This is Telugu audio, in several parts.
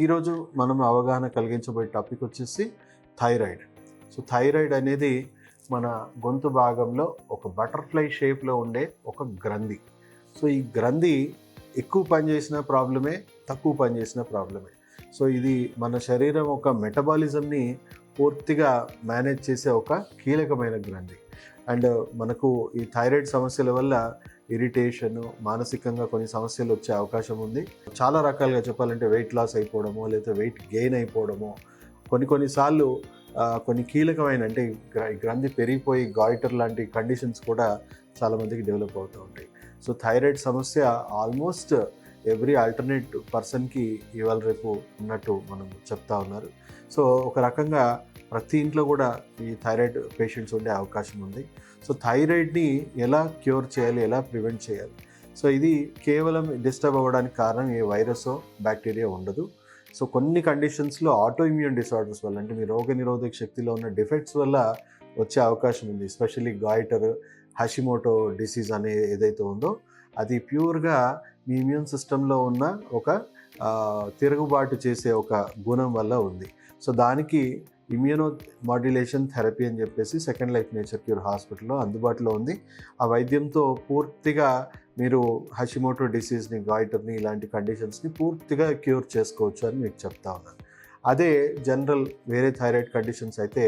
ఈరోజు మనం అవగాహన కలిగించబోయే టాపిక్ వచ్చేసి థైరాయిడ్. సో థైరాయిడ్ అనేది మన గొంతు భాగంలో ఒక బటర్ఫ్లై షేప్లో ఉండే ఒక గ్రంథి. సో ఈ గ్రంథి ఎక్కువ పనిచేసిన ప్రాబ్లమే, తక్కువ పనిచేసిన ప్రాబ్లమే. సో ఇది మన శరీరం ఒక మెటబాలిజంని పూర్తిగా మేనేజ్ చేసే ఒక కీలకమైన గ్రంథి. అండ్ మనకు ఈ థైరాయిడ్ సమస్యల వల్ల ఇరిటేషను, మానసికంగా కొన్ని సమస్యలు వచ్చే అవకాశం ఉంది. చాలా రకాలుగా చెప్పాలంటే వెయిట్ లాస్ అయిపోవడమో, లేదా వెయిట్ గెయిన్ అయిపోవడమో, కొన్నిసార్లు కొన్ని కీలకమైన అంటే ఈ గ్రంథి పెరిగిపోయి గాయిటర్ లాంటి కండిషన్స్ కూడా చాలామందికి డెవలప్ అవుతూ ఉంటాయి. సో థైరాయిడ్ సమస్య ఆల్మోస్ట్ ఎవ్రీ ఆల్టర్నేట్ పర్సన్కి ఇవాళ రేపు ఉన్నట్టు మనం చెప్తా ఉన్నారు. సో ఒక రకంగా ప్రతి ఇంట్లో కూడా ఈ థైరాయిడ్ పేషెంట్స్ ఉండే అవకాశం ఉంది. సో థైరాయిడ్ని ఎలా క్యూర్ చేయాలి, ఎలా ప్రివెంట్ చేయాలి? సో ఇది కేవలం డిస్టర్బ్ అవ్వడానికి కారణం ఏ వైరసో బ్యాక్టీరియా ఉండదు. సో కొన్ని కండిషన్స్లో ఆటో ఇమ్యూన్ డిసార్డర్స్ వల్ల, అంటే మీ రోగనిరోధక శక్తిలో ఉన్న డిఫెక్ట్స్ వల్ల వచ్చే అవకాశం ఉంది. ఎస్పెషల్లీ గాయిటర్, హషిమోటో డిసీజ్ అనే ఏదైతే ఉందో అది ప్యూర్గా మీ ఇమ్యూన్ సిస్టంలో ఉన్న ఒక తిరుగుబాటు చేసే ఒక గుణం వల్ల ఉంది. సో దానికి ఇమ్యూనో మాడ్యులేషన్ థెరపీ అని చెప్పేసి సెకండ్ లైఫ్ నేచర్ క్యూర్ హాస్పిటల్లో అందుబాటులో ఉంది. ఆ వైద్యంతో పూర్తిగా మీరు హషిమోటో డిసీజ్ని, గాయిటర్ని, ఇలాంటి కండిషన్స్ని పూర్తిగా క్యూర్ చేసుకోవచ్చు అని మీకు చెప్తా ఉన్నాను. అదే జనరల్ వేరే థైరాయిడ్ కండిషన్స్ అయితే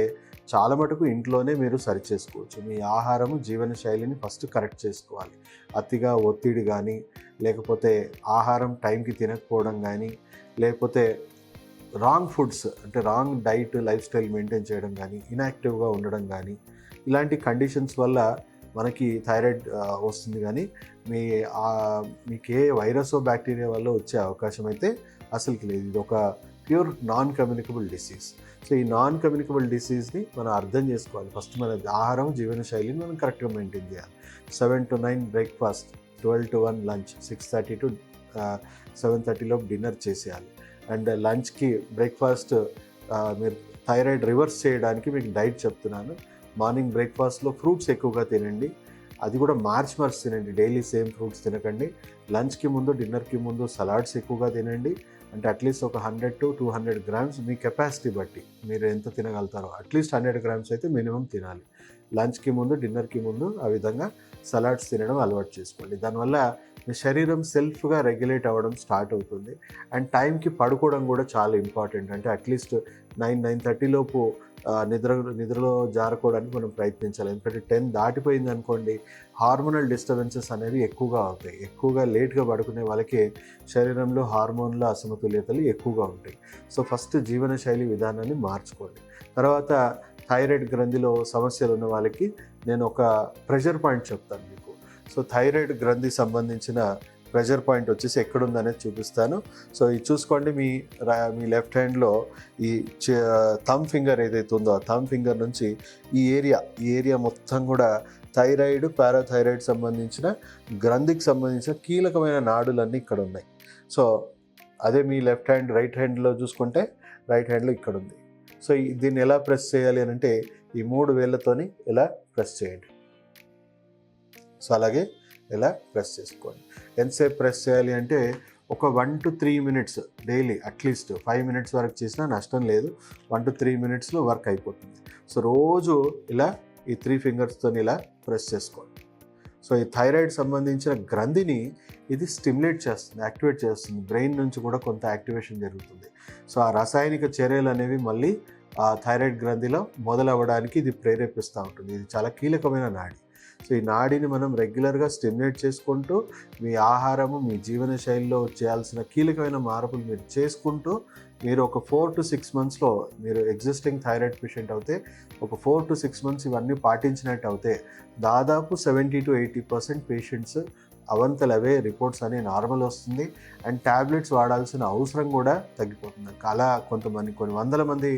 చాలా మటుకు ఇంట్లోనే మీరు సరి చేసుకోవచ్చు. మీ ఆహారము, జీవన శైలిని ఫస్ట్ కరెక్ట్ చేసుకోవాలి. అతిగా ఒత్తిడి కానీ, లేకపోతే ఆహారం టైంకి తినకపోవడం కానీ, లేకపోతే రాంగ్ ఫుడ్స్ అంటే wrong diet, life style maintain చేయడం కానీ, ఇన్యాక్టివ్గా ఉండడం కానీ, ఇలాంటి కండిషన్స్ వల్ల మనకి థైరాయిడ్ వస్తుంది. కానీ మీకు ఏ వైరస్ బ్యాక్టీరియా వల్ల వచ్చే అవకాశం అయితే అసలుకి లేదు. ఇది ఒక pure non communicable disease. So ఈ నాన్ కమ్యూనికబుల్ డిసీజ్ని మనం అర్థం చేసుకోవాలి. ఫస్ట్ మన ఆహారం, జీవన శైలిని మనం కరెక్ట్గా మెయింటైన్ చేయాలి. 7 to 9 breakfast, 12 to 1 lunch, 6:30 to 7:30 లోపు డిన్నర్ చేసేయాలి. అండ్ లంచ్కి బ్రేక్ఫాస్ట్ మీరు థైరాయిడ్ రివర్స్ చేయడానికి మీకు డైట్ చెప్తున్నాను. మార్నింగ్ బ్రేక్ఫాస్ట్లో ఫ్రూట్స్ ఎక్కువగా తినండి. అది కూడా మార్చ్ తినండి. డైలీ సేమ్ ఫ్రూట్స్ తినకండి. లంచ్కి ముందు, డిన్నర్కి ముందు సలాడ్స్ ఎక్కువగా తినండి. అంటే అట్లీస్ట్ ఒక 100 to 200 గ్రామ్స్ మీ కెపాసిటీ బట్టి మీరు ఎంత తినగలుగుతారో అట్లీస్ట్ 100 గ్రామ్స్ అయితే మినిమం తినాలి. లంచ్కి ముందు, డిన్నర్కి ముందు ఆ విధంగా సలాడ్స్ తినడం అలవాటు చేసుకోండి. దానివల్ల మీ శరీరం సెల్ఫ్గా రెగ్యులేట్ అవ్వడం స్టార్ట్ అవుతుంది. అండ్ టైంకి పడుకోవడం కూడా చాలా ఇంపార్టెంట్. అంటే అట్లీస్ట్ 9-9:30 లోపు నిద్రలో జారుకోవడానికి మనం ప్రయత్నించాలి. ఎందుకంటే 10 దాటిపోయింది అనుకోండి, హార్మోనల్ డిస్టర్బెన్సెస్ అనేవి ఎక్కువగా అవుతాయి. ఎక్కువగా లేట్గా పడుకునే వాళ్ళకి శరీరంలో హార్మోన్ల అసమతుల్యతలు ఎక్కువగా ఉంటాయి. సో ఫస్ట్ జీవన శైలి విధానాన్ని మార్చుకోండి. తర్వాత థైరాయిడ్ గ్రంథిలో సమస్యలు ఉన్న వాళ్ళకి నేను ఒక ప్రెషర్ పాయింట్ చెప్తాను మీకు. సో థైరాయిడ్ గ్రంథి సంబంధించిన ప్రెషర్ పాయింట్ వచ్చేసి ఎక్కడుందనేది చూపిస్తాను. సో ఇది చూసుకోండి. మీ లెఫ్ట్ హ్యాండ్లో ఈ థమ్ ఫింగర్ ఏదైతే ఉందో ఆ థమ్ ఫింగర్ నుంచి ఈ ఏరియా మొత్తం కూడా థైరాయిడ్, పారాథైరాయిడ్ సంబంధించిన గ్రంథికి సంబంధించిన కీలకమైన నాడులన్నీ ఇక్కడ ఉన్నాయి. సో అదే మీ రైట్ హ్యాండ్లో చూసుకుంటే రైట్ హ్యాండ్లో ఇక్కడ ఉంది. సో దీన్ని ఎలా ప్రెస్ చేయాలి అని అంటే ఈ 3 వేళ్ళతోని ఇలా ప్రెస్ చేయండి. సో అలాగే ఇలా ప్రెస్ చేసుకోండి. ఎంతసేపు ప్రెస్ చేయాలి అంటే ఒక 1 to 3 minutes daily, at least 5 minutes వరకు చేసినా నష్టం లేదు. 1 to 3 minutesలో వర్క్ అయిపోతుంది. సో రోజు ఇలా ఈ 3 ఫింగర్స్తో ఇలా ప్రెస్ చేసుకోండి. సో ఈ థైరాయిడ్ సంబంధించిన గ్రంథిని ఇది స్టిమ్యులేట్ చేస్తుంది, యాక్టివేట్ చేస్తుంది. బ్రెయిన్ నుంచి కూడా కొంత యాక్టివేషన్ జరుగుతుంది. సో ఆ రసాయనిక చర్యలు అనేవి మళ్ళీ ఆ థైరాయిడ్ గ్రంథిలో మొదలవ్వడానికి ఇది ప్రేరేపిస్తూ ఉంటుంది. ఇది చాలా కీలకమైన నాడి. సో ఈ నాడిని మనం రెగ్యులర్గా స్టిమ్యులేట్ చేసుకుంటూ మీ ఆహారము, మీ జీవన శైలిలో చేయాల్సిన కీలకమైన మార్పులు మీరు చేసుకుంటూ మీరు ఒక 4 to 6 monthsలో మీరు ఎగ్జిస్టింగ్ థైరాయిడ్ పేషెంట్ అవుతే ఒక 4 to 6 months ఇవన్నీ పాటించినట్టు అవుతే దాదాపు 70 to 80% పేషెంట్స్ అవంతలవే రిపోర్ట్స్ అనేవి నార్మల్ వస్తుంది. అండ్ ట్యాబ్లెట్స్ వాడాల్సిన అవసరం కూడా తగ్గిపోతుంది. అలా కొన్ని వందల మంది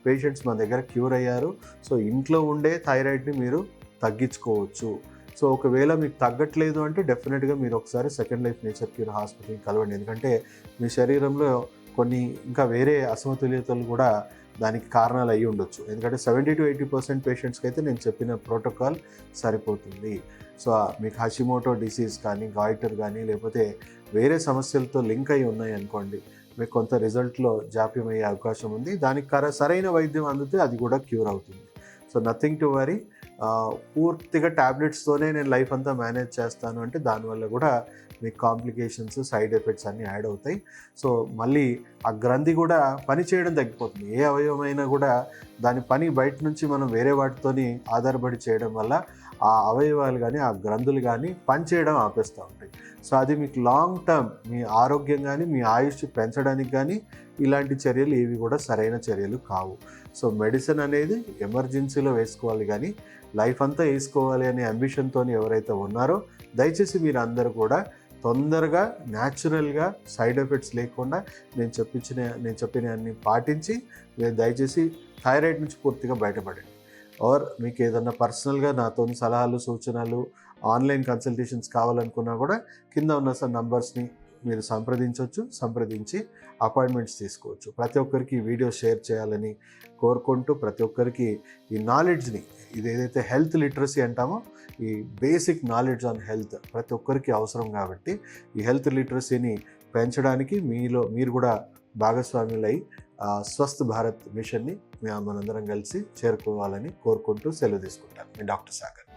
పేషెంట్స్ మన దగ్గర క్యూర్ అయ్యారు. సో ఇంట్లో ఉండే థైరాయిడ్ని మీరు తగ్గించుకోవచ్చు. సో ఒకవేళ మీకు తగ్గట్లేదు అంటే డెఫినెట్గా మీరు ఒకసారి సెకండ్ లైఫ్ నేచర్ క్యూర్ హాస్పిటల్కి కలవండి. ఎందుకంటే మీ శరీరంలో కొన్ని ఇంకా వేరే అసమతుల్యతలు కూడా దానికి కారణాలు అయ్యి ఉండొచ్చు. ఎందుకంటే 70 to 80% పేషెంట్స్కి అయితే నేను చెప్పిన ప్రోటోకాల్ సరిపోతుంది. సో మీకు హషిమోటో డిసీజ్ కానీ, గాయిటర్ కానీ, లేకపోతే వేరే సమస్యలతో లింక్ అయి ఉన్నాయి అనుకోండి, మీకు కొంత రిజల్ట్లో జాప్యం అయ్యే అవకాశం ఉంది. దానికి సరైన వైద్యం అందితే అది కూడా క్యూర్ అవుతుంది. So nothing to worry. పూర్తిగా ట్యాబ్లెట్స్తోనే నేను లైఫ్ అంతా మేనేజ్ చేస్తాను అంటే దానివల్ల కూడా మీకు కాంప్లికేషన్స్, సైడ్ ఎఫెక్ట్స్ అన్నీ యాడ్ అవుతాయి. సో మళ్ళీ ఆ గ్రంథి కూడా పని చేయడం తగ్గిపోతుంది. ఏ అవయవమైనా కూడా దాని పని బయట నుంచి మనం వేరే వాటితోని ఆధారపడి చేయడం వల్ల ఆ అవయవాలు కానీ ఆ గ్రంథులు కానీ పని చేయడం ఆపేస్తూ ఉంటాయి. సో అది మీకు లాంగ్ టర్మ్ మీ ఆరోగ్యం కానీ మీ ఆయుష్ పెంచడానికి కానీ ఇలాంటి చర్యలు ఏవి కూడా సరైన చర్యలు కావు. సో మెడిసిన్ అనేది ఎమర్జెన్సీలో వేసుకోవాలి కానీ లైఫ్ అంతా వేసుకోవాలి అనే అంబిషన్తో ఎవరైతే ఉన్నారో దయచేసి మీరు అందరూ కూడా తొందరగా న్యాచురల్గా సైడ్ ఎఫెక్ట్స్ లేకుండా నేను చెప్పిన అన్ని పాటించి మీరు దయచేసి థైరాయిడ్ నుంచి పూర్తిగా బయటపడండి. ఆర్ మీకు ఏదన్నా పర్సనల్గా నాతో సలహాలు, సూచనలు, ఆన్లైన్ కన్సల్టేషన్స్ కావాలనుకున్నా కూడా కింద ఉన్న నంబర్స్ని మీరు సంప్రదించి అపాయింట్మెంట్స్ తీసుకోవచ్చు. ప్రతి ఒక్కరికి ఈ వీడియో షేర్ చేయాలని కోరుకుంటూ ప్రతి ఒక్కరికి ఈ నాలెడ్జ్ని, ఇది ఏదైతే హెల్త్ లిటరసీ అంటామో ఈ బేసిక్ నాలెడ్జ్ ఆన్ హెల్త్ ప్రతి ఒక్కరికి అవసరం కాబట్టి ఈ హెల్త్ లిటరసీని పెంచడానికి మీరు కూడా భాగస్వాములై స్వస్థ్ భారత్ మిషన్ని మనందరం కలిసి చేరుకోవాలని కోరుకుంటూ సెలవు తీసుకుంటాను. మీ డాక్టర్ సాగర్.